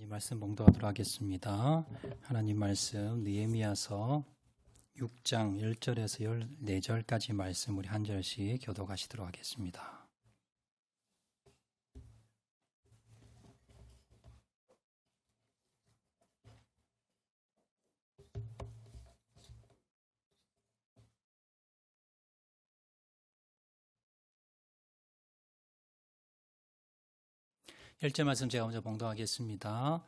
이 말씀 봉독하도록 하겠습니다. 하나님 말씀 느헤미야서 6장 1절에서 14절까지 말씀 우리 한 절씩 교독하시도록 하겠습니다. 일절 말씀 제가 먼저 봉독하겠습니다.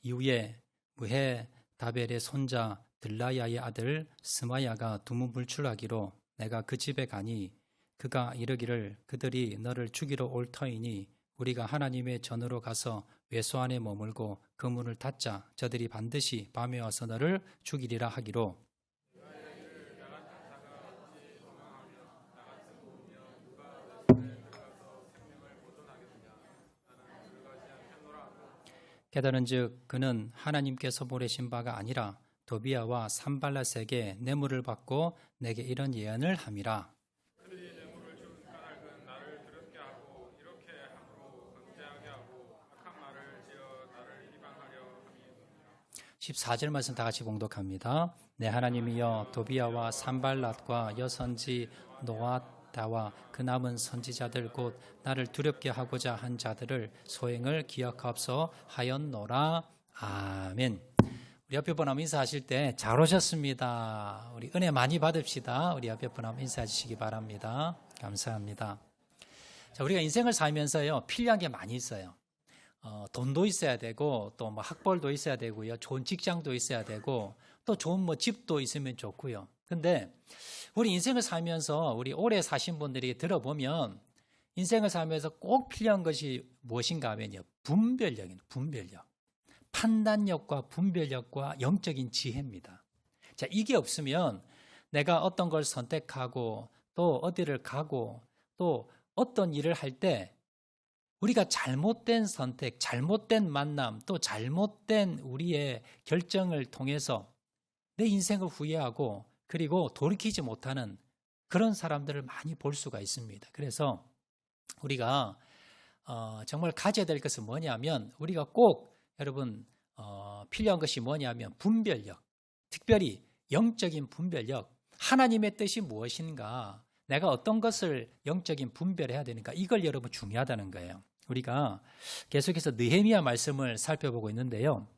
이후에 무헤 다벨의 손자 들라야의 아들 스마야가 두문불출하기로 내가 그 집에 가니 그가 이르기를 그들이 너를 죽이러 올 터이니 우리가 하나님의 전으로 가서 외소 안에 머물고 그 문을 닫자. 저들이 반드시 밤에 와서 너를 죽이리라 하기로 깨달은즉 그는 하나님께서 보내신 바가 아니라 도비야와 산발랏에게 뇌물을 받고 내게 이런 예언을 함이라. 그들이 뇌물을 준 까닭은 나를 더럽게 하고 이렇게 함으로 강제하게 하고 악한 말을 지어 나를 이방하려 함이니라. 14절 말씀 다 같이 봉독합니다. 내 하나님이여 도비야와 산발랏과 여선지 노아다와 그 남은 선지자들 곧 나를 두렵게 하고자 한 자들을 소행을 기억하옵소 하였노라. 아멘. 우리 옆에 분하고 인사하실 때 잘 오셨습니다. 우리 은혜 많이 받읍시다. 우리 옆에 분하고 인사해 주시기 바랍니다. 감사합니다. 자, 우리가 인생을 살면서요 필요한 게 많이 있어요. 돈도 있어야 되고 또 뭐 학벌도 있어야 되고요, 좋은 직장도 있어야 되고 또 좋은 뭐 집도 있으면 좋고요. 근데 우리 인생을 살면서 우리 오래 사신 분들이 들어보면 인생을 살면서 꼭 필요한 것이 무엇인가 하면요, 분별력입니다. 분별력. 판단력과 분별력과 영적인 지혜입니다. 자, 이게 없으면 내가 어떤 걸 선택하고 또 어디를 가고 또 어떤 일을 할 때 우리가 잘못된 선택, 잘못된 만남, 또 잘못된 우리의 결정을 통해서 내 인생을 후회하고 그리고 돌이키지 못하는 그런 사람들을 많이 볼 수가 있습니다. 그래서 우리가 정말 가져야 될 것은 뭐냐면 우리가 꼭 여러분 필요한 것이 뭐냐면 분별력, 특별히 영적인 분별력, 하나님의 뜻이 무엇인가, 내가 어떤 것을 영적인 분별해야 되니까 이걸 여러분 중요하다는 거예요. 우리가 계속해서 느헤미야 말씀을 살펴보고 있는데요,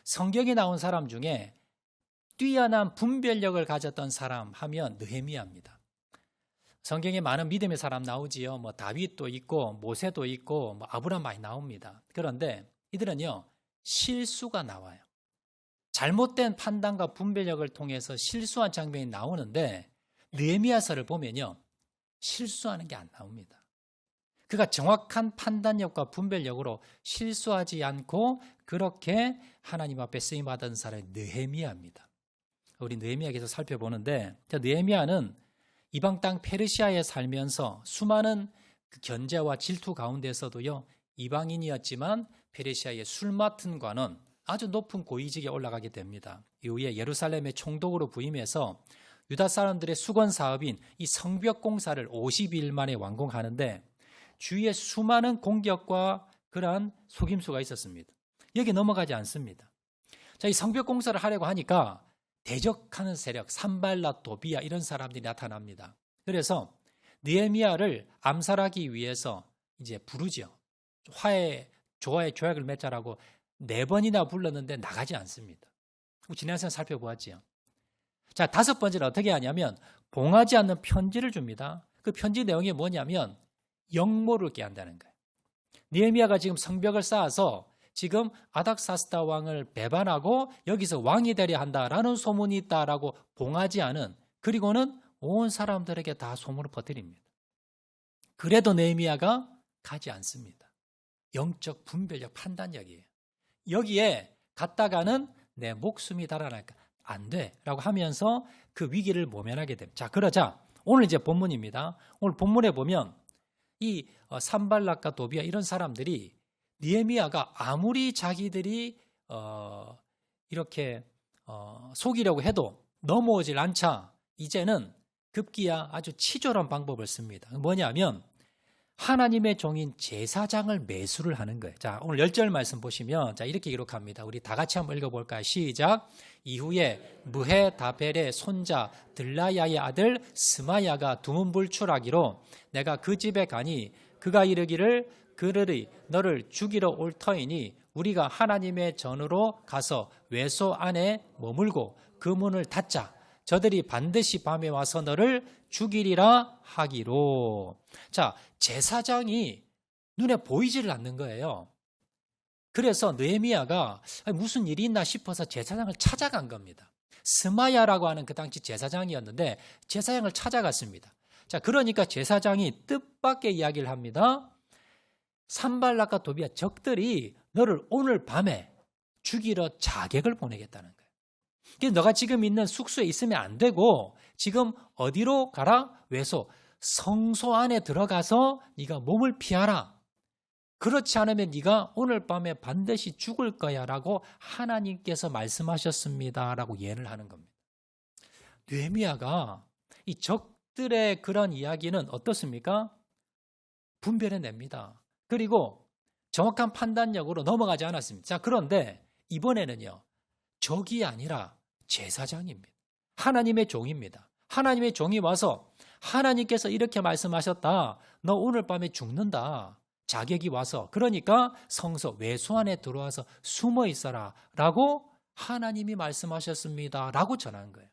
성경에 나온 사람 중에 뛰어난 분별력을 가졌던 사람 하면 느헤미야입니다. 성경에 많은 믿음의 사람 나오지요. 뭐 다윗도 있고 모세도 있고 뭐 아브라함 많이 나옵니다. 그런데 이들은요 실수가 나와요. 잘못된 판단과 분별력을 통해서 실수한 장면이 나오는데 느헤미야서를 보면요 실수하는 게 안 나옵니다. 그가 정확한 판단력과 분별력으로 실수하지 않고 그렇게 하나님 앞에 쓰임받은 사람이 느헤미야입니다. 우리 느헤미야 계속 살펴보는데, 느헤미야는 이방 땅 페르시아에 살면서 수많은 그 견제와 질투 가운데서도요 이방인이었지만 페르시아의 술 맡은 관원, 아주 높은 고위직에 올라가게 됩니다. 이후에 예루살렘의 총독으로 부임해서 유다 사람들의 수건 사업인 이 성벽 공사를 50일 만에 완공하는데 주위에 수많은 공격과 그러한 속임수가 있었습니다. 여기 넘어가지 않습니다. 자, 이 성벽 공사를 하려고 하니까 대적하는 세력, 산발랏, 도비야 이런 사람들이 나타납니다. 그래서 느헤미야를 암살하기 위해서 이제 부르죠. 조화의 조약을 맺자라고 4번이나 불렀는데 나가지 않습니다. 지난 시간 살펴보았지요. 자, 5번째는 어떻게 하냐면 봉하지 않는 편지를 줍니다. 그 편지 내용이 뭐냐면 역모를 깨한다는 거예요. 느헤미야가 지금 성벽을 쌓아서 지금 아닥사스다 왕을 배반하고 여기서 왕이 되려 한다라는 소문이 있다라고 봉하지 않은, 그리고는 온 사람들에게 다 소문을 퍼뜨립니다. 그래도 느헤미야가 가지 않습니다. 영적 분별력, 판단력이에요. 여기에 갔다가는 내 목숨이 달아날까 안 돼라고 하면서 그 위기를 모면하게 됩니다. 자, 그러자 오늘 이제 본문입니다. 오늘 본문에 보면 이 산발랏과 도비야 이런 사람들이 느헤미야가 아무리 자기들이 이렇게 속이려고 해도 넘어오질 않자 이제는 급기야 아주 치졸한 방법을 씁니다. 뭐냐면 하나님의 종인 제사장을 매수를 하는 거예요. 자, 오늘 10절 말씀 보시면 자, 이렇게 기록합니다. 우리 다 같이 한번 읽어볼까요? 시작. 이후에 무헤다벨의 손자 들라야의 아들 스마야가 두문불출하기로 내가 그 집에 가니 그가 이르기를 그르리 너를 죽이러 올 터이니 우리가 하나님의 전으로 가서 외소 안에 머물고 그 문을 닫자. 저들이 반드시 밤에 와서 너를 죽이리라 하기로. 자, 제사장이 눈에 보이지를 않는 거예요. 그래서 느헤미야가 무슨 일이 있나 싶어서 제사장을 찾아간 겁니다. 스마야라고 하는 그 당시 제사장이었는데 제사장을 찾아갔습니다. 자, 그러니까 제사장이 뜻밖의 이야기를 합니다. 산발락과 도비아 적들이 너를 오늘 밤에 죽이러 자객을 보내겠다는 거예요. 그래서 너가 지금 있는 숙소에 있으면 안 되고 지금 어디로 가라? 외소, 성소 안에 들어가서 네가 몸을 피하라. 그렇지 않으면 네가 오늘 밤에 반드시 죽을 거야 라고 하나님께서 말씀하셨습니다 라고 예언을 하는 겁니다. 느헤미야가 이 적들의 그런 이야기는 어떻습니까? 분별해냅니다. 그리고 정확한 판단력으로 넘어가지 않았습니다. 자, 그런데 이번에는요. 적이 아니라 제사장입니다. 하나님의 종입니다. 하나님의 종이 와서 하나님께서 이렇게 말씀하셨다. 너 오늘 밤에 죽는다. 자객이 와서 그러니까 성소 외소 안에 들어와서 숨어 있어라 라고 하나님이 말씀하셨습니다 라고 전한 거예요.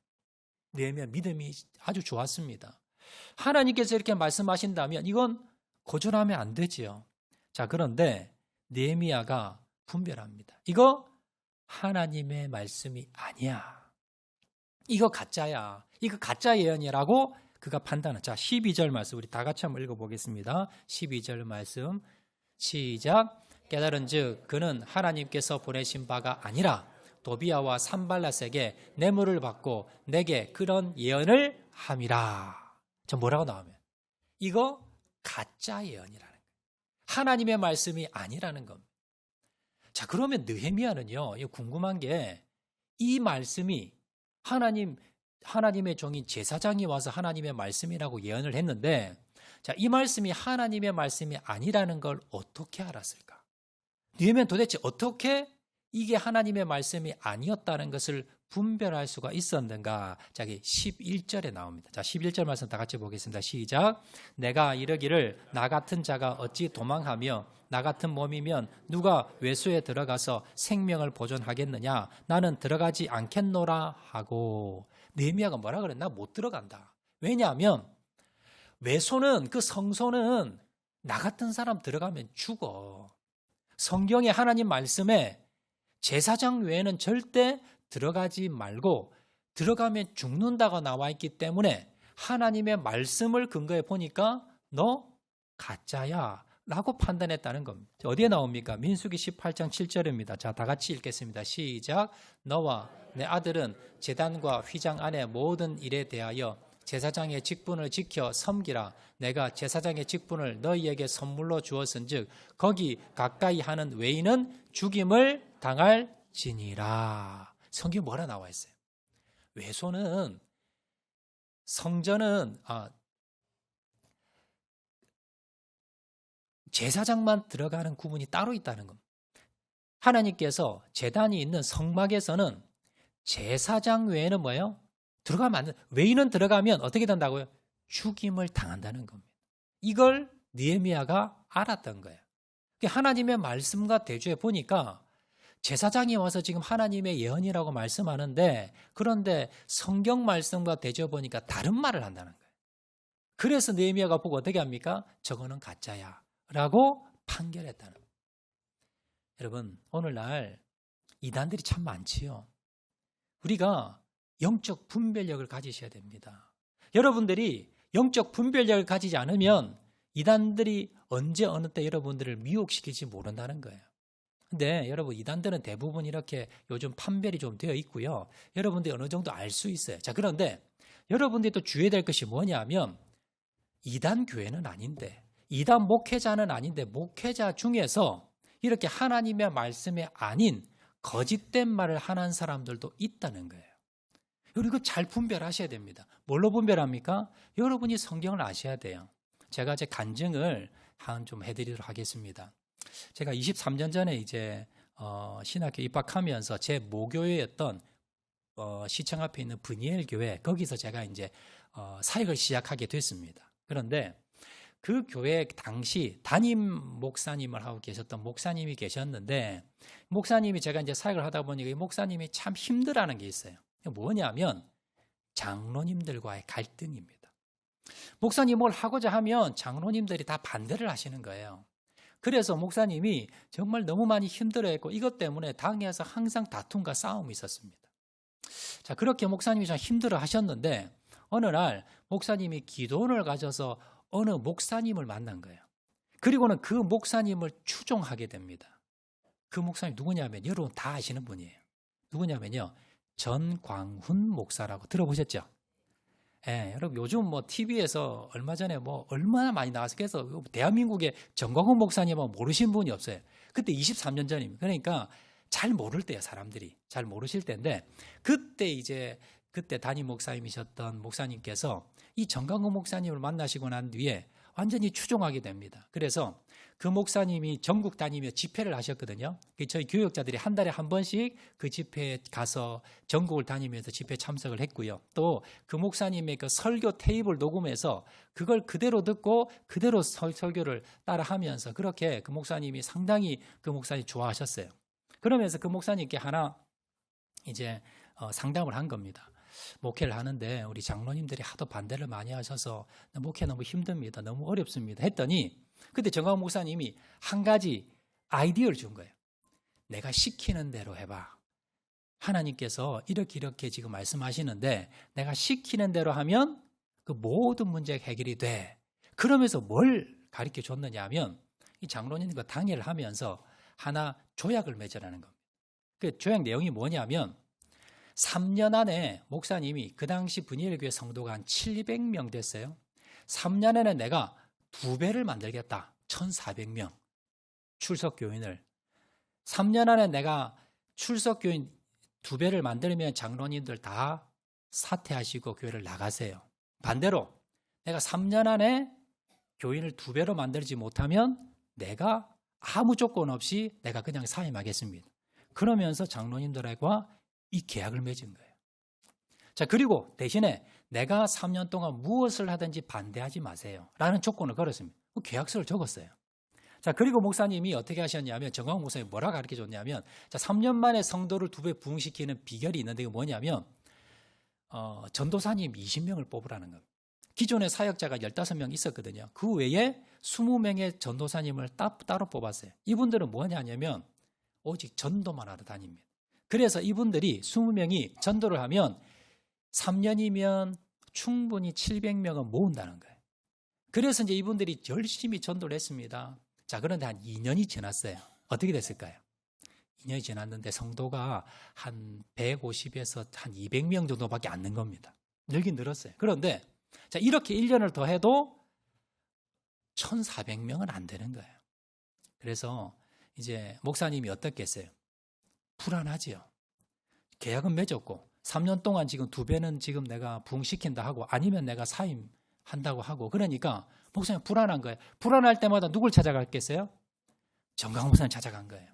느헤미야 믿음이 아주 좋았습니다. 하나님께서 이렇게 말씀하신다면 이건 거절하면 안 되지요. 자, 그런데 느헤미야가 분별합니다. 이거 하나님의 말씀이 아니야. 이거 가짜야. 이거 가짜 예언이라고 그가 판단한. 자, 12절 말씀 우리 다 같이 한번 읽어보겠습니다. 12절 말씀 시작. 깨달은즉 그는 하나님께서 보내신 바가 아니라 도비아와 산발랏에게 뇌물을 받고 내게 그런 예언을 함이라. 저 뭐라고 나오면 이거 가짜 예언이라는 거예요. 하나님의 말씀이 아니라는 겁니다. 자, 그러면 느헤미야는요, 이거 궁금한 게 이 말씀이 하나님의 종인 제사장이 와서 하나님의 말씀이라고 예언을 했는데, 자, 이 말씀이 하나님의 말씀이 아니라는 걸 어떻게 알았을까? 느헤미야는 도대체 어떻게 이게 하나님의 말씀이 아니었다는 것을 분별할 수가 있었는가? 자, 11절에 나옵니다. 자, 11절 말씀 다 같이 보겠습니다. 시작. 내가 이르기를 나 같은 자가 어찌 도망하며 나 같은 몸이면 누가 외소에 들어가서 생명을 보존하겠느냐? 나는 들어가지 않겠노라 하고. 느헤미야가 뭐라 그랬나? 못 들어간다. 왜냐하면 외소는 그 성소는 나 같은 사람 들어가면 죽어. 성경의 하나님 말씀에 제사장 외에는 절대 들어가지 말고 들어가면 죽는다고 나와 있기 때문에 하나님의 말씀을 근거해 보니까 너 가짜야 라고 판단했다는 겁니다. 어디에 나옵니까? 민수기 18장 7절입니다. 자, 다 같이 읽겠습니다. 시작. 너와 내 아들은 제단과 휘장 안의 모든 일에 대하여 제사장의 직분을 지켜 섬기라. 내가 제사장의 직분을 너희에게 선물로 주었은즉 거기 가까이 하는 외인은 죽임을 당할지니라. 성경에 뭐라 나와 있어요? 외소는 성전은 제사장만 들어가는 구분이 따로 있다는 겁니다. 하나님께서 제단이 있는 성막에서는 제사장 외에는 뭐예요? 들어가면 안 돼. 외인은 들어가면 어떻게 된다고요? 죽임을 당한다는 겁니다. 이걸 느헤미야가 알았던 거예요. 하나님의 말씀과 대조해 보니까 제사장이 와서 지금 하나님의 예언이라고 말씀하는데 그런데 성경 말씀과 대조해 보니까 다른 말을 한다는 거예요. 그래서 느헤미야가 보고 어떻게 합니까? 저거는 가짜야 라고 판결했다는 거예요. 여러분, 오늘날 이단들이 참 많지요. 우리가 영적 분별력을 가지셔야 됩니다. 여러분들이 영적 분별력을 가지지 않으면 이단들이 언제 어느 때 여러분들을 미혹시킬지 모른다는 거예요. 근데 여러분, 이단들은 대부분 이렇게 요즘 판별이 좀 되어 있고요. 여러분들이 어느 정도 알 수 있어요. 자, 그런데 여러분들이 또 주의해야 될 것이 뭐냐면 이단 교회는 아닌데 이단 목회자는 아닌데 목회자 중에서 이렇게 하나님의 말씀이 아닌 거짓된 말을 하는 사람들도 있다는 거예요. 이거 잘 분별하셔야 됩니다. 뭘로 분별합니까? 여러분이 성경을 아셔야 돼요. 제가 제 간증을 좀 해드리도록 하겠습니다. 제가 23년 전에 이제 신학교 입학하면서 제 모교회였던 시청 앞에 있는 브니엘 교회, 거기서 제가 이제 사역을 시작하게 됐습니다. 그런데 그 교회 당시 담임 목사님을 하고 계셨던 목사님이 계셨는데, 목사님이 제가 이제 사역을 하다 보니까 이 목사님이 참 힘들어하는 게 있어요. 뭐냐면 장로님들과의 갈등입니다. 목사님 뭘 하고자 하면 장로님들이 다 반대를 하시는 거예요. 그래서 목사님이 정말 너무 많이 힘들어했고, 이것 때문에 당에서 항상 다툼과 싸움이 있었습니다. 자, 그렇게 목사님이 좀 힘들어 하셨는데, 어느 날 목사님이 기도원을 가져서 어느 목사님을 만난 거예요. 그리고는 그 목사님을 추종하게 됩니다. 그 목사님 누구냐면 여러분 다 아시는 분이에요. 누구냐면요, 전광훈 목사라고 들어보셨죠? 예, 여러분 요즘 뭐 TV에서 얼마 전에 뭐 얼마나 많이 나와서, 그래서 대한민국의 전광훈 목사님은 모르신 분이 없어요. 그때 23년 전입니다. 그러니까 잘 모를 때예요. 사람들이 잘 모르실 때인데, 그때 담임 목사님이셨던 목사님께서 이 전광훈 목사님을 만나시고 난 뒤에 완전히 추종하게 됩니다. 그래서 그 목사님이 전국 다니며 집회를 하셨거든요. 저희 교역자들이 한 달에 한 번씩 그 집회에 가서 전국을 다니면서 집회 참석을 했고요. 또 그 목사님의 그 설교 테이프를 녹음해서 그걸 그대로 듣고 그대로 설교를 따라하면서, 그렇게 그 목사님이 상당히 그 목사님 좋아하셨어요. 그러면서 그 목사님께 하나 이제 상담을 한 겁니다. 목회를 하는데 우리 장로님들이 하도 반대를 많이 하셔서 목회 너무 힘듭니다. 너무 어렵습니다. 했더니 그때 정광훈 목사님이 한 가지 아이디어를 준 거예요. 내가 시키는 대로 해봐. 하나님께서 이렇게 지금 말씀하시는데 내가 시키는 대로 하면 그 모든 문제가 해결이 돼. 그러면서 뭘 가르쳐 줬느냐 하면, 이 장로님과 당회를 하면서 하나 조약을 맺으라는 겁니다. 그 조약 내용이 뭐냐면, 3년 안에 목사님이, 그 당시 브니엘 교회 성도가 한 700명 됐어요. 3년 안에 내가 2배를 만들겠다. 1,400명 출석교인을. 3년 안에 내가 출석교인 2배를 만들면 장로님들 다 사퇴하시고 교회를 나가세요. 반대로 내가 3년 안에 교인을 2배로 만들지 못하면 내가 아무 조건 없이 내가 그냥 사임하겠습니다. 그러면서 장로님들과 이 계약을 맺은 거예요. 자, 그리고 대신에 내가 3년 동안 무엇을 하든지 반대하지 마세요 라는 조건을 걸었습니다. 그 계약서를 적었어요. 자, 그리고 목사님이 어떻게 하셨냐면, 정광훈 목사님이 뭐라 가르쳐 줬냐면, 자, 3년 만에 성도를 2배 부흥시키는 비결이 있는데, 이게 뭐냐면 전도사님 20명을 뽑으라는 겁니다. 기존에 사역자가 15명 있었거든요. 그 외에 20명의 전도사님을 따로 뽑았어요. 이분들은 뭐냐면 오직 전도만 하러 다닙니다. 그래서 이분들이 20명이 전도를 하면 3년이면 충분히 700명은 모은다는 거예요. 그래서 이제 이분들이 열심히 전도를 했습니다. 자, 그런데 한 2년이 지났어요. 어떻게 됐을까요? 2년이 지났는데 성도가 한 150에서 한 200명 정도밖에 안 는 겁니다. 늘긴 늘었어요. 그런데 자, 이렇게 1년을 더 해도 1,400명은 안 되는 거예요. 그래서 이제 목사님이 어떻게 했어요? 불안하지요. 계약은 맺었고 3년 동안 지금 2배는 지금 내가 부흥시킨다 하고, 아니면 내가 사임한다고 하고, 그러니까 목사님 불안한 거예요. 불안할 때마다 누굴 찾아갔겠어요? 정광훈 목사님 찾아간 거예요.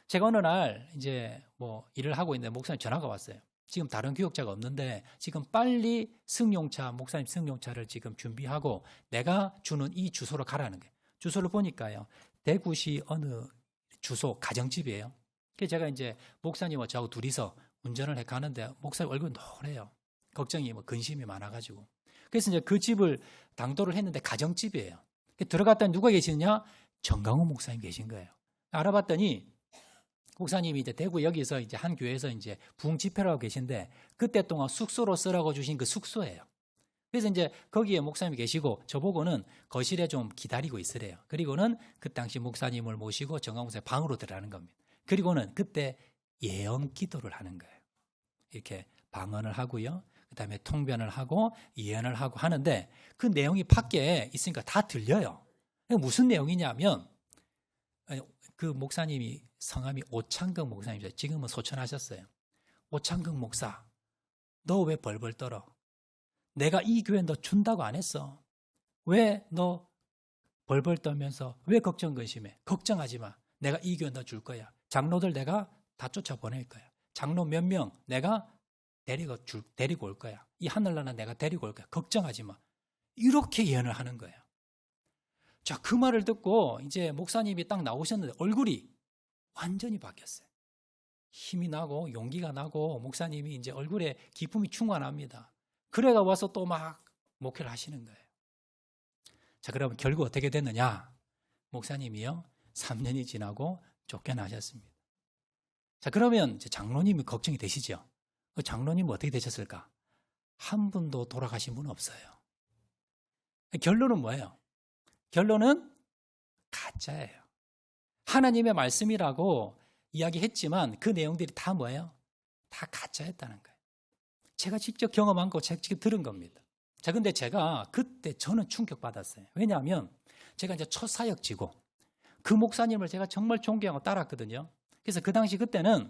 제가 어느 날 이제 뭐 일을 하고 있는데 목사님 전화가 왔어요. 지금 다른 교역자가 없는데 지금 빨리 승용차, 목사님 승용차를 지금 준비하고 내가 주는 이 주소로 가라는 거예요. 주소를 보니까요, 대구시 어느 주소 가정집이에요. 그래서 제가 이제 목사님과 저하고 둘이서 운전을 해 가는데 목사님 얼굴이 노래요. 걱정이 근심이 많아가지고. 그래서 이제 그 집을 당도를 했는데 가정집이에요. 들어갔더니 누가 계시느냐? 정광훈 목사님 계신 거예요. 알아봤더니 목사님이 이제 대구 여기서 이제 한 교회에서 이제 부흥 집회를 하고 계신데, 그때 동안 숙소로 쓰라고 주신 그 숙소예요. 그래서 이제 거기에 목사님이 계시고 저보고는 거실에 좀 기다리고 있으래요. 그리고는 그 당시 목사님을 모시고 정광훈 목사님 방으로 들어가는 겁니다. 그리고는 그때 예언 기도를 하는 거예요. 이렇게 방언을 하고요. 그다음에 통변을 하고 예언을 하고 하는데 그 내용이 밖에 있으니까 다 들려요. 무슨 내용이냐면, 그 목사님이 성함이 오창극 목사님이죠. 지금은 소천하셨어요. 오창극 목사, 너 왜 벌벌 떨어? 내가 이 교회 너 준다고 안 했어. 왜 너 벌벌 떨면서 왜 걱정 근심해? 걱정하지 마. 내가 이겨 너 줄 거야. 장로들 내가 다 쫓아보낼 거야. 장로 몇 명 내가 데리고 올 거야. 이 하늘나라 내가 데리고 올 거야. 걱정하지 마. 이렇게 예언을 하는 거예요. 자, 그 말을 듣고 이제 목사님이 딱 나오셨는데 얼굴이 완전히 바뀌었어요. 힘이 나고 용기가 나고 목사님이 이제 얼굴에 기쁨이 충만합니다. 그래가 와서 또 막 목회를 하시는 거예요. 자, 그러면 결국 어떻게 됐느냐? 목사님이요, 3년이 지나고 쫓겨나셨습니다. 자, 그러면 이제 장로님이 걱정이 되시죠? 그 장로님은 어떻게 되셨을까? 한 분도 돌아가신 분은 없어요. 결론은 뭐예요? 결론은 가짜예요. 하나님의 말씀이라고 이야기했지만 그 내용들이 다 뭐예요? 다 가짜였다는 거예요. 제가 직접 경험한 거, 제가 직접 들은 겁니다. 자, 근데 제가 그때 저는 충격받았어요. 왜냐하면 제가 이제 첫 사역지고 그 목사님을 제가 정말 존경하고 따랐거든요. 그래서 그 당시 그때는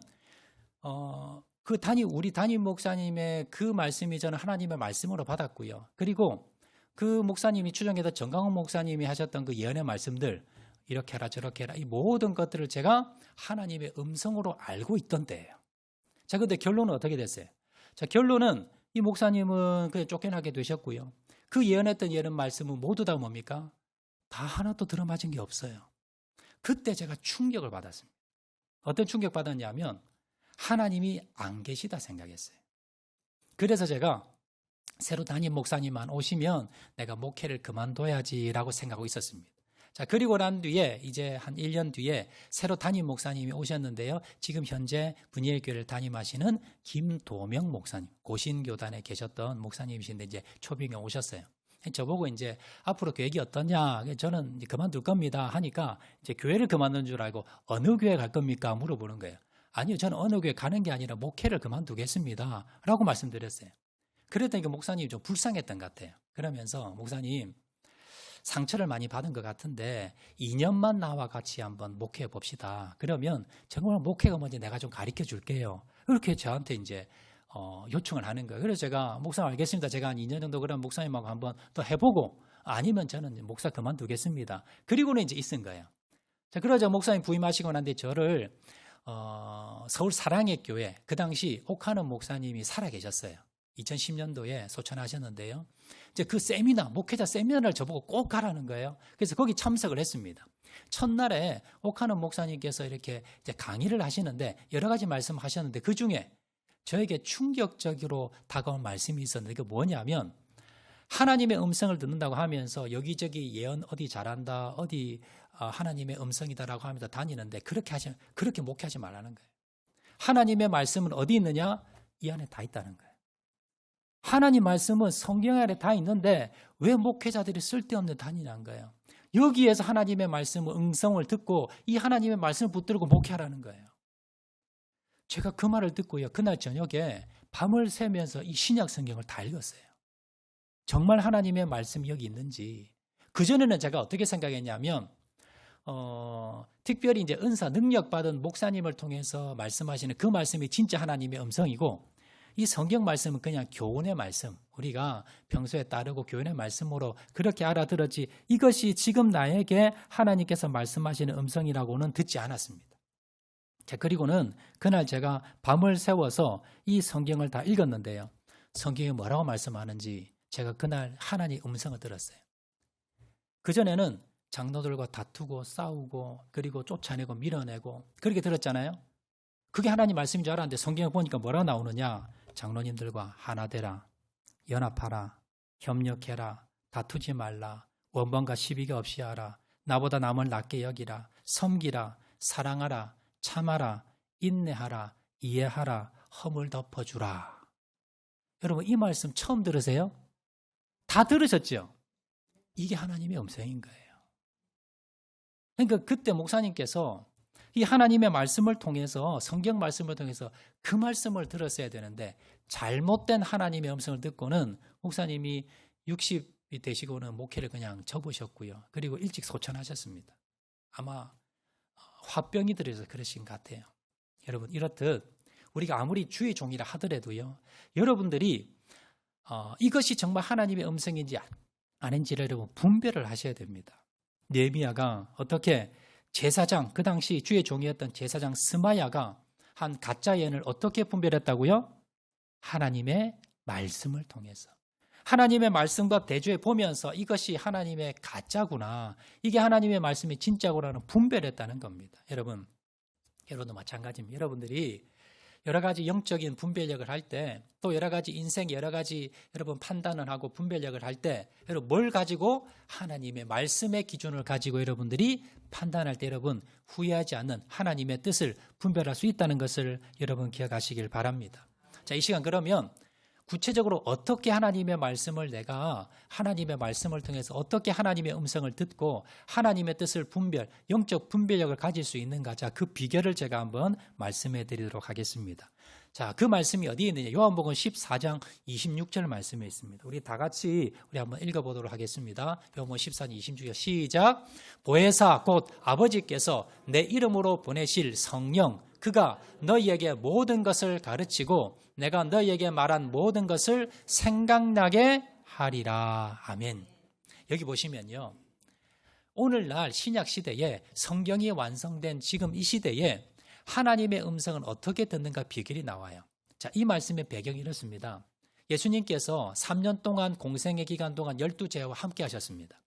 우리 담임 목사님의 그 말씀이 저는 하나님의 말씀으로 받았고요. 그리고 그 목사님이 추정해서 정강훈 목사님이 하셨던 그 예언의 말씀들, 이렇게 해라 저렇게 해라, 이 모든 것들을 제가 하나님의 음성으로 알고 있던 때예요. 자, 근데 결론은 어떻게 됐어요? 자, 결론은 이 목사님은 그냥 쫓겨나게 되셨고요. 그 예언했던 예언 말씀은 모두 다 뭡니까? 다 하나도 들어맞은 게 없어요. 그때 제가 충격을 받았습니다. 어떤 충격 받았냐면 하나님이 안 계시다 생각했어요. 그래서 제가 새로 담임 목사님만 오시면 내가 목회를 그만둬야지라고 생각하고 있었습니다. 자, 그리고 난 뒤에 이제 한 1년 뒤에 새로 담임 목사님이 오셨는데요. 지금 현재 분이엘교회를 담임하시는 김도명 목사님, 고신교단에 계셨던 목사님이신데 이제 초빙에 오셨어요. 저보고 이제 앞으로 계획이 어떠냐? 저는 이제 그만둘 겁니다 하니까 이제 교회를 그만둔 줄 알고 어느 교회 갈 겁니까? 물어보는 거예요. 아니요, 저는 어느 교회 가는 게 아니라 목회를 그만두겠습니다 라고 말씀드렸어요. 그랬더니 그 목사님이 좀 불쌍했던 것 같아요. 그러면서 목사님, 상처를 많이 받은 것 같은데 2년만 나와 같이 한번 목회해 봅시다. 그러면 정말 목회가 뭔지 내가 좀 가르쳐 줄게요. 이렇게 저한테 이제 요청을 하는 거예요. 그래서 제가 목사님 알겠습니다. 제가 한 2년 정도 그럼 목사님하고 한번 또 해보고 아니면 저는 목사 그만두겠습니다. 그리고는 이제 있은 거예요. 자, 그러자 목사님 부임하시고 난 뒤에 저를 서울 사랑의 교회, 그 당시 옥하는 목사님이 살아 계셨어요. 2010년도에 소천하셨는데요. 이제 그 세미나, 목회자 세미나를 저보고 꼭 가라는 거예요. 그래서 거기 참석을 했습니다. 첫날에 옥하는 목사님께서 이렇게 이제 강의를 하시는데 여러 가지 말씀하셨는데 그 중에 저에게 충격적으로 다가온 말씀이 있었는데 그게 뭐냐면 하나님의 음성을 듣는다고 하면서 여기저기 예언 어디 잘한다, 어디 하나님의 음성이다라고 하면서 다니는데 그렇게 목회하지 말라는 거예요. 하나님의 말씀은 어디 있느냐? 이 안에 다 있다는 거예요. 하나님 말씀은 성경 안에 다 있는데 왜 목회자들이 쓸데없는 다니냐는 거예요. 여기에서 하나님의 말씀을 음성을 듣고 이 하나님의 말씀을 붙들고 목회하라는 거예요. 제가 그 말을 듣고요. 그날 저녁에 밤을 새면서 이 신약 성경을 다 읽었어요. 정말 하나님의 말씀이 여기 있는지. 그전에는 제가 어떻게 생각했냐면 특별히 이제 은사 능력 받은 목사님을 통해서 말씀하시는 그 말씀이 진짜 하나님의 음성이고 이 성경 말씀은 그냥 교훈의 말씀, 우리가 평소에 따르고 교훈의 말씀으로 그렇게 알아들었지 이것이 지금 나에게 하나님께서 말씀하시는 음성이라고는 듣지 않았습니다. 자, 그리고는 그날 제가 밤을 새워서 이 성경을 다 읽었는데요. 성경이 뭐라고 말씀하는지 제가 그날 하나님의 음성을 들었어요. 그전에는 장로들과 다투고 싸우고 그리고 쫓아내고 밀어내고 그렇게 들었잖아요. 그게 하나님 말씀인 줄 알았는데 성경에 보니까 뭐라고 나오느냐? 장로님들과 하나 되라, 연합하라, 협력해라, 다투지 말라, 원방과 시비가 없이 하라, 나보다 남을 낮게 여기라, 섬기라, 사랑하라, 참아라, 인내하라, 이해하라, 허물 덮어주라. 여러분 이 말씀 처음 들으세요? 다 들으셨죠? 이게 하나님의 음성인 거예요. 그러니까 그때 목사님께서 이 하나님의 말씀을 통해서 성경 말씀을 통해서 그 말씀을 들었어야 되는데 잘못된 하나님의 음성을 듣고는 목사님이 60이 되시고는 목회를 그냥 접으셨고요. 그리고 일찍 소천하셨습니다. 아마 화병이 들어서 그러신 것 같아요. 여러분 이렇듯 우리가 아무리 주의 종이라 하더라도요. 여러분들이 이것이 정말 하나님의 음성인지 아닌지를 여러분 분별을 하셔야 됩니다. 느헤미야가 어떻게 제사장, 그 당시 주의 종이었던 제사장 스마야가 한 가짜 예언을 어떻게 분별했다고요? 하나님의 말씀을 통해서. 하나님의 말씀과 대조해 보면서 이것이 하나님의 가짜구나, 이게 하나님의 말씀이 진짜구나는 분별했다는 겁니다. 여러분도 마찬가지입니다. 여러분들이 여러 가지 영적인 분별력을 할 때, 또 여러 가지 인생 여러 가지 여러분 판단을 하고 분별력을 할 때, 여러분 뭘 가지고? 하나님의 말씀의 기준을 가지고 여러분들이 판단할 때 여러분 후회하지 않는 하나님의 뜻을 분별할 수 있다는 것을 여러분 기억하시길 바랍니다. 자, 이 시간 그러면 구체적으로 어떻게 하나님의 말씀을 내가 하나님의 말씀을 통해서 어떻게 하나님의 음성을 듣고 하나님의 뜻을 영적 분별력을 가질 수 있는가? 자, 그 비결을 제가 한번 말씀해 드리도록 하겠습니다. 자, 그 말씀이 어디에 있느냐? 요한복음 14장 26절 말씀에 있습니다. 우리 다 같이 한번 읽어보도록 하겠습니다. 요한복음 14장 26절 시작. 보혜사 곧 아버지께서 내 이름으로 보내실 성령, 그가 너희에게 모든 것을 가르치고 내가 너희에게 말한 모든 것을 생각나게 하리라. 아멘. 여기 보시면요, 오늘날 신약 시대에 성경이 완성된 지금 이 시대에 하나님의 음성은 어떻게 듣는가 비결이 나와요. 자, 이 말씀의 배경이 이렇습니다. 예수님께서 3년 동안 공생의 기간 동안 12제자와 함께 하셨습니다.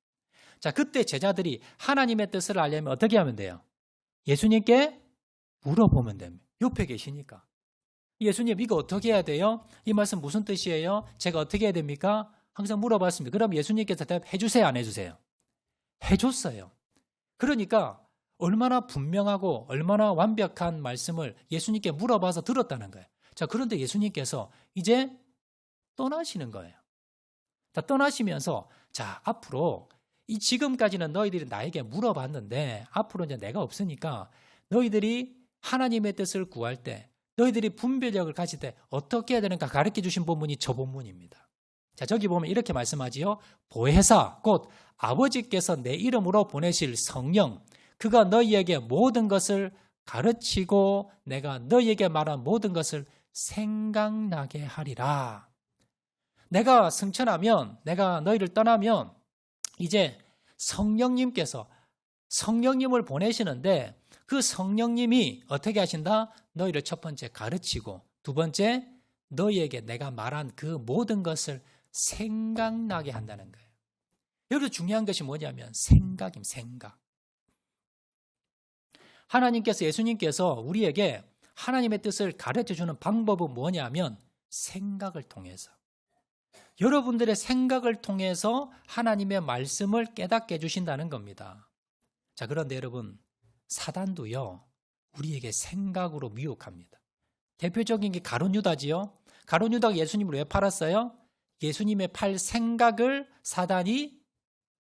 자, 그때 제자들이 하나님의 뜻을 알려면 어떻게 하면 돼요? 예수님께 물어보면 됩니다. 옆에 계시니까. 예수님, 이거 어떻게 해야 돼요? 이 말씀 무슨 뜻이에요? 제가 어떻게 해야 됩니까? 항상 물어봤습니다. 그럼 예수님께서 대답해 주세요, 안 해주세요? 해줬어요. 그러니까 얼마나 분명하고 얼마나 완벽한 말씀을 예수님께 물어봐서 들었다는 거예요. 자, 그런데 예수님께서 이제 떠나시는 거예요. 자, 떠나시면서 자, 앞으로 이 지금까지는 너희들이 나에게 물어봤는데 앞으로 이제 내가 없으니까 너희들이 하나님의 뜻을 구할 때, 너희들이 분별력을 가질 때 어떻게 해야 되는가 가르쳐 주신 본문이 저 본문입니다. 자, 저기 보면 이렇게 말씀하지요. 보혜사 곧 아버지께서 내 이름으로 보내실 성령, 그가 너희에게 모든 것을 가르치고 내가 너희에게 말한 모든 것을 생각나게 하리라. 내가 승천하면, 내가 너희를 떠나면 이제 성령님께서 성령님을 보내시는데 그 성령님이 어떻게 하신다? 너희를 첫 번째 가르치고 두 번째 너희에게 내가 말한 그 모든 것을 생각나게 한다는 거예요. 여기서 중요한 것이 뭐냐면 생각입니다. 생각. 하나님께서, 예수님께서 우리에게 하나님의 뜻을 가르쳐주는 방법은 뭐냐면 생각을 통해서, 여러분들의 생각을 통해서 하나님의 말씀을 깨닫게 해주신다는 겁니다. 자, 그런데 여러분, 사단도요, 우리에게 생각으로 미혹합니다. 대표적인 게 가룟 유다지요. 가룟 유다가 예수님을 왜 팔았어요? 예수님의 팔 생각을 사단이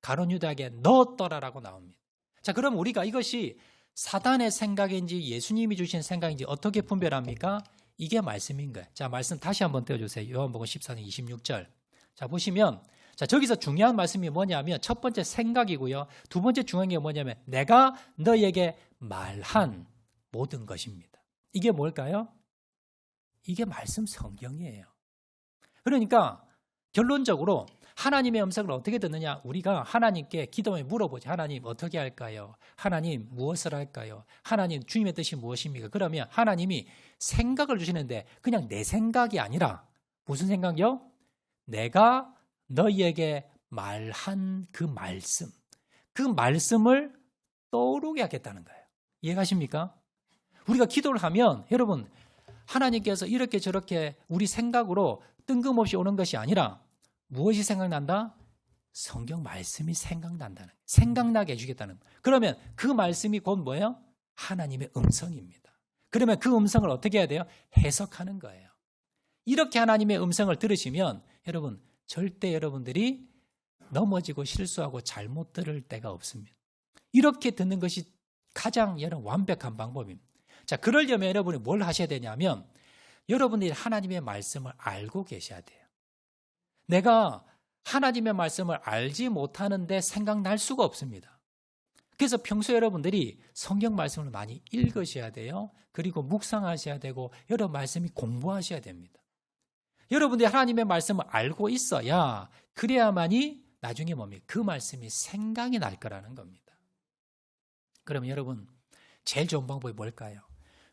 가룟 유다에게 넣었더라라고 나옵니다. 자, 그럼 우리가 이것이 사단의 생각인지 예수님이 주신 생각인지 어떻게 분별합니까? 이게 말씀인 거예요. 자, 말씀 다시 한번 떼어주세요. 요한복음 14장 26절. 자, 보시면, 자, 저기서 중요한 말씀이 뭐냐면 첫 번째 생각이고요. 두 번째 중요한 게 뭐냐면 내가 너희에게 말한 모든 것입니다. 이게 뭘까요? 이게 말씀 성경이에요. 그러니까 결론적으로 하나님의 음성을 어떻게 듣느냐? 우리가 하나님께 기도에 물어보죠. 하나님 어떻게 할까요? 하나님 무엇을 할까요? 하나님 주님의 뜻이 무엇입니까? 그러면 하나님이 생각을 주시는데 그냥 내 생각이 아니라 무슨 생각이요? 내가 너희에게 말한 그 말씀을 떠오르게 하겠다는 거예요. 이해가십니까? 우리가 기도를 하면 여러분, 하나님께서 이렇게 저렇게 우리 생각으로 뜬금없이 오는 것이 아니라 무엇이 생각난다? 성경 말씀이 생각나게 해주겠다는 거예요. 그러면 그 말씀이 곧 뭐예요? 하나님의 음성입니다. 그러면 그 음성을 어떻게 해야 돼요? 해석하는 거예요. 이렇게 하나님의 음성을 들으시면 여러분, 절대 여러분들이 넘어지고 실수하고 잘못 들을 때가 없습니다. 이렇게 듣는 것이 가장 여러분 완벽한 방법입니다. 자, 그러려면 여러분이 뭘 하셔야 되냐면 여러분들이 하나님의 말씀을 알고 계셔야 돼요. 내가 하나님의 말씀을 알지 못하는데 생각날 수가 없습니다. 그래서 평소에 여러분들이 성경 말씀을 많이 읽으셔야 돼요. 그리고 묵상하셔야 되고 여러 말씀이 공부하셔야 됩니다. 여러분들이 하나님의 말씀을 알고 있어야 그래야만이 나중에 뭡니까? 그 말씀이 생각이 날 거라는 겁니다. 그러면 여러분 제일 좋은 방법이 뭘까요?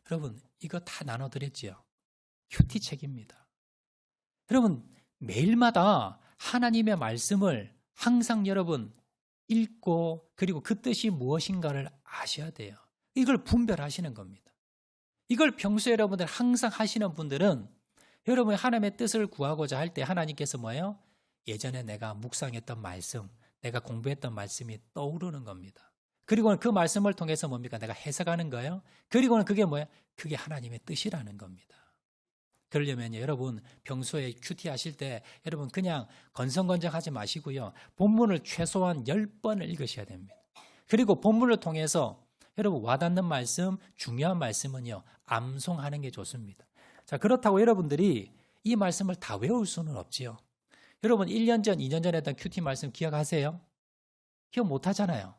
여러분 이거 다 나눠드렸지요. 큐티책입니다. 여러분 매일마다 하나님의 말씀을 항상 여러분 읽고 그리고 그 뜻이 무엇인가를 아셔야 돼요. 이걸 분별하시는 겁니다. 이걸 평소에 여러분들 항상 하시는 분들은 여러분이 하나님의 뜻을 구하고자 할 때 하나님께서 뭐예요? 예전에 내가 묵상했던 말씀, 내가 공부했던 말씀이 떠오르는 겁니다. 그리고는 그 말씀을 통해서 뭡니까? 내가 해석하는 거예요. 그리고는 그게 뭐예요? 그게 하나님의 뜻이라는 겁니다. 그러려면 여러분 평소에 큐티 하실 때 여러분 그냥 건성건정하지 마시고요. 본문을 최소한 10번을 읽으셔야 됩니다. 그리고 본문을 통해서 여러분 와닿는 말씀, 중요한 말씀은요. 암송하는 게 좋습니다. 자, 그렇다고 여러분들이 이 말씀을 다 외울 수는 없지요. 여러분 1년 전, 2년 전에 했던 큐티 말씀 기억하세요? 기억 못하잖아요.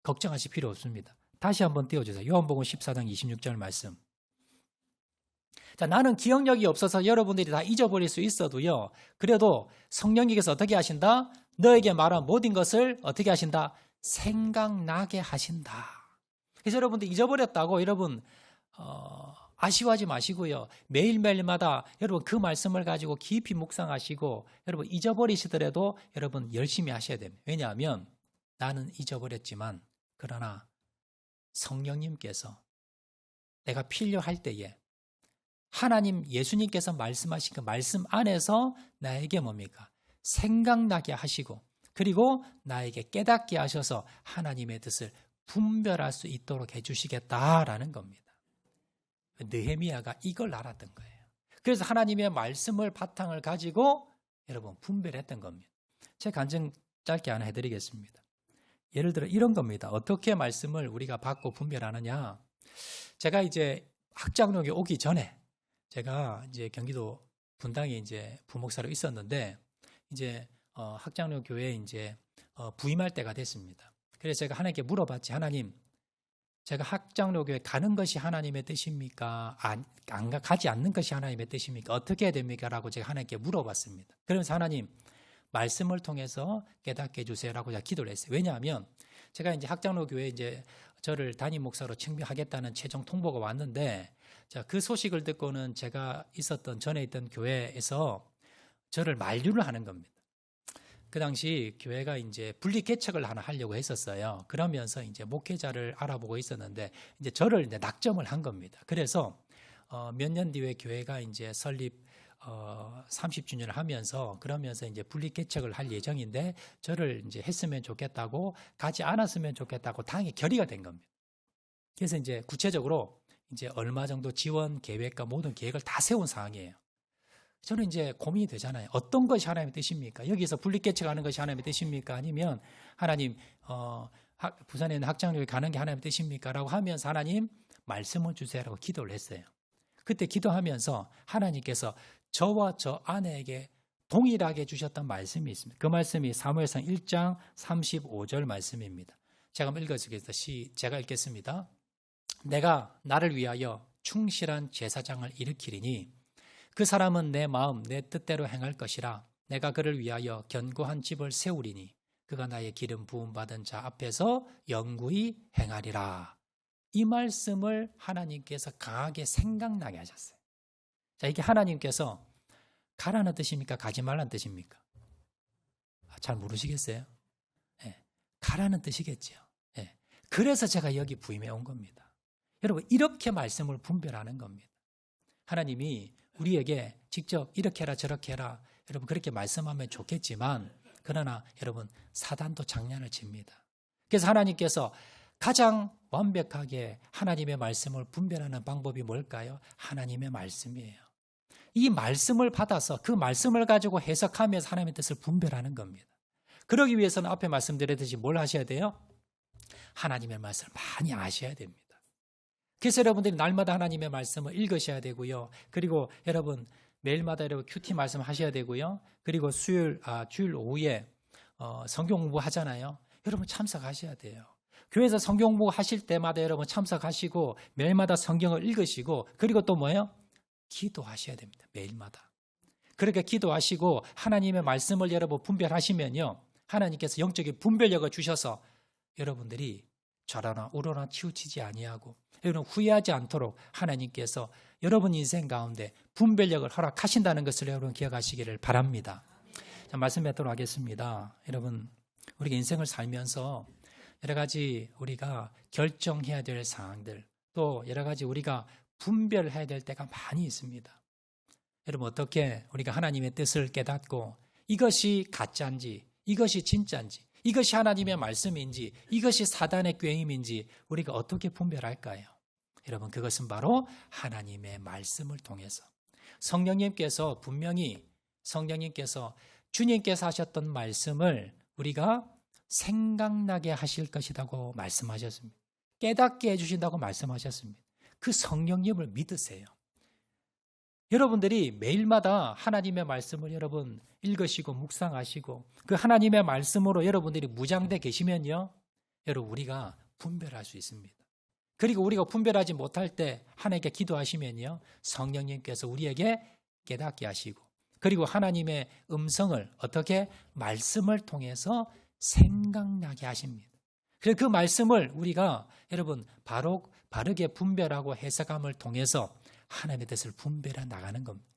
걱정하실 필요 없습니다. 다시 한번 띄워주세요. 요한복음 14장 26절 말씀. 자, 나는 기억력이 없어서 여러분들이 다 잊어버릴 수 있어도요. 그래도 성령님께서 어떻게 하신다? 너에게 말한 모든 것을 어떻게 하신다? 생각나게 하신다. 그래서 여러분들 잊어버렸다고 여러분 아쉬워하지 마시고요. 매일매일마다 여러분 그 말씀을 가지고 깊이 묵상하시고 여러분 잊어버리시더라도 여러분 열심히 하셔야 됩니다. 왜냐하면 나는 잊어버렸지만 그러나 성령님께서 내가 필요할 때에 하나님 예수님께서 말씀하신 그 말씀 안에서 나에게 뭡니까? 생각나게 하시고 그리고 나에게 깨닫게 하셔서 하나님의 뜻을 분별할 수 있도록 해주시겠다라는 겁니다. 느헤미야가 이걸 알았던 거예요. 그래서 하나님의 말씀을 바탕을 가지고 여러분 분별했던 겁니다. 제가 간증 짧게 하나 해드리겠습니다. 예를 들어 이런 겁니다. 어떻게 말씀을 우리가 받고 분별하느냐? 제가 이제 학장록에 오기 전에 제가 이제 경기도 분당에 이제 부목사로 있었는데 이제 학장로 교회에 이제 부임할 때가 됐습니다. 그래서 제가 하나님께 물어봤지. 하나님, 제가 학장로 교회 가는 것이 하나님의 뜻입니까? 가지 않는 것이 하나님의 뜻입니까? 어떻게 해야 됩니까? 라고 제가 하나님께 물어봤습니다. 그러면서 하나님, 말씀을 통해서 깨닫게 해주세요라고 제가 기도를 했어요. 왜냐하면 제가 이제 학장로 교회에 이제 저를 담임 목사로 청빙하겠다는 최종 통보가 왔는데 자, 그 소식을 듣고는 제가 전에 있던 교회에서 저를 만류를 하는 겁니다. 그 당시 교회가 이제 분리 개척을 하나 하려고 했었어요. 그러면서 이제 목회자를 알아보고 있었는데 이제 저를 이제 낙점을 한 겁니다. 그래서 몇 년 뒤에 교회가 이제 설립 30주년을 하면서 그러면서 이제 분리 개척을 할 예정인데 저를 이제 했으면 좋겠다고 가지 않았으면 좋겠다고 당이 결의가 된 겁니다. 그래서 이제 구체적으로 이제 얼마 정도 지원 계획과 모든 계획을 다 세운 상황이에요. 저는 이제 고민이 되잖아요. 어떤 것이 하나님의 뜻입니까? 여기서 분리 개척하는 것이 하나님의 뜻입니까? 아니면 하나님 부산에 있는 학장로에 가는 게 하나님의 뜻입니까? 라고 하면서 하나님 말씀을 주세요라고 기도를 했어요. 그때 기도하면서 하나님께서 저와 저 아내에게 동일하게 주셨던 말씀이 있습니다. 그 말씀이 사무엘상 1장 35절 말씀입니다. 제가 한번 읽어주겠습니다. 제가 읽겠습니다. 내가 나를 위하여 충실한 제사장을 일으키리니 그 사람은 내 마음 내 뜻대로 행할 것이라. 내가 그를 위하여 견고한 집을 세우리니 그가 나의 기름 부음 받은 자 앞에서 영구히 행하리라. 이 말씀을 하나님께서 강하게 생각나게 하셨어요. 자, 이게 하나님께서 가라는 뜻입니까? 가지 말라는 뜻입니까? 잘 모르시겠어요? 네, 가라는 뜻이겠죠. 네, 그래서 제가 여기 부임해 온 겁니다. 여러분 이렇게 말씀을 분별하는 겁니다. 하나님이 우리에게 직접 이렇게 해라 저렇게 해라 여러분 그렇게 말씀하면 좋겠지만 그러나 여러분 사단도 장난을 칩니다. 그래서 하나님께서 가장 완벽하게 하나님의 말씀을 분별하는 방법이 뭘까요? 하나님의 말씀이에요. 이 말씀을 받아서 그 말씀을 가지고 해석하면서 하나님의 뜻을 분별하는 겁니다. 그러기 위해서는 앞에 말씀드렸듯이 뭘 하셔야 돼요? 하나님의 말씀을 많이 아셔야 됩니다. 그래서 여러분들이 날마다 하나님의 말씀을 읽으셔야 되고요. 그리고 여러분 매일마다 여러분 큐티 말씀 하셔야 되고요. 그리고 주일 오후에 성경 공부 하잖아요. 여러분 참석하셔야 돼요. 교회에서 성경 공부 하실 때마다 여러분 참석하시고 매일마다 성경을 읽으시고 그리고 또 뭐예요? 기도하셔야 됩니다. 매일마다. 그렇게 기도하시고 하나님의 말씀을 여러분 분별하시면요. 하나님께서 영적인 분별력을 주셔서 여러분들이 좌로나 우로나 치우치지 아니하고 여러분 후회하지 않도록 하나님께서 여러분 인생 가운데 분별력을 허락하신다는 것을 여러분 기억하시기를 바랍니다. 자, 말씀 맺도록 하겠습니다. 여러분 우리가 인생을 살면서 여러 가지 우리가 결정해야 될 사항들 또 여러 가지 우리가 분별해야 될 때가 많이 있습니다. 여러분 어떻게 우리가 하나님의 뜻을 깨닫고 이것이 가짜인지 이것이 진짜인지 이것이 하나님의 말씀인지 이것이 사단의 꾀임인지 우리가 어떻게 분별할까요? 여러분 그것은 바로 하나님의 말씀을 통해서 성령님께서 분명히 주님께서 하셨던 말씀을 우리가 생각나게 하실 것이라고 말씀하셨습니다. 깨닫게 해주신다고 말씀하셨습니다. 그 성령님을 믿으세요. 여러분들이 매일마다 하나님의 말씀을 여러분 읽으시고 묵상하시고 그 하나님의 말씀으로 여러분들이 무장돼 계시면요, 여러분 우리가 분별할 수 있습니다. 그리고 우리가 분별하지 못할 때 하나님께 기도하시면요, 성령님께서 우리에게 깨닫게 하시고 그리고 하나님의 음성을 어떻게 말씀을 통해서 생각나게 하십니다. 그래서 그 말씀을 우리가 여러분 바르게 분별하고 해석함을 통해서 하나님의 뜻을 분별해 나가는 겁니다.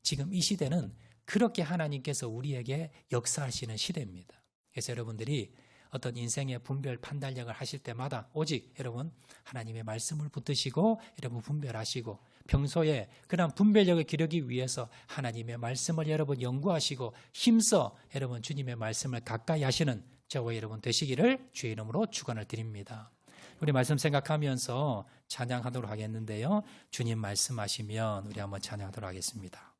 지금 이 시대는 그렇게 하나님께서 우리에게 역사하시는 시대입니다. 그래서 여러분들이 어떤 인생의 분별 판단력을 하실 때마다 오직 여러분 하나님의 말씀을 붙드시고 여러분 분별하시고 평소에 그런 분별력을 기르기 위해서 하나님의 말씀을 여러분 연구하시고 힘써 여러분 주님의 말씀을 가까이 하시는 저와 여러분 되시기를 주의 이름으로 축원을 드립니다. 우리 말씀 생각하면서 찬양하도록 하겠는데요. 주님 말씀하시면 우리 한번 찬양하도록 하겠습니다.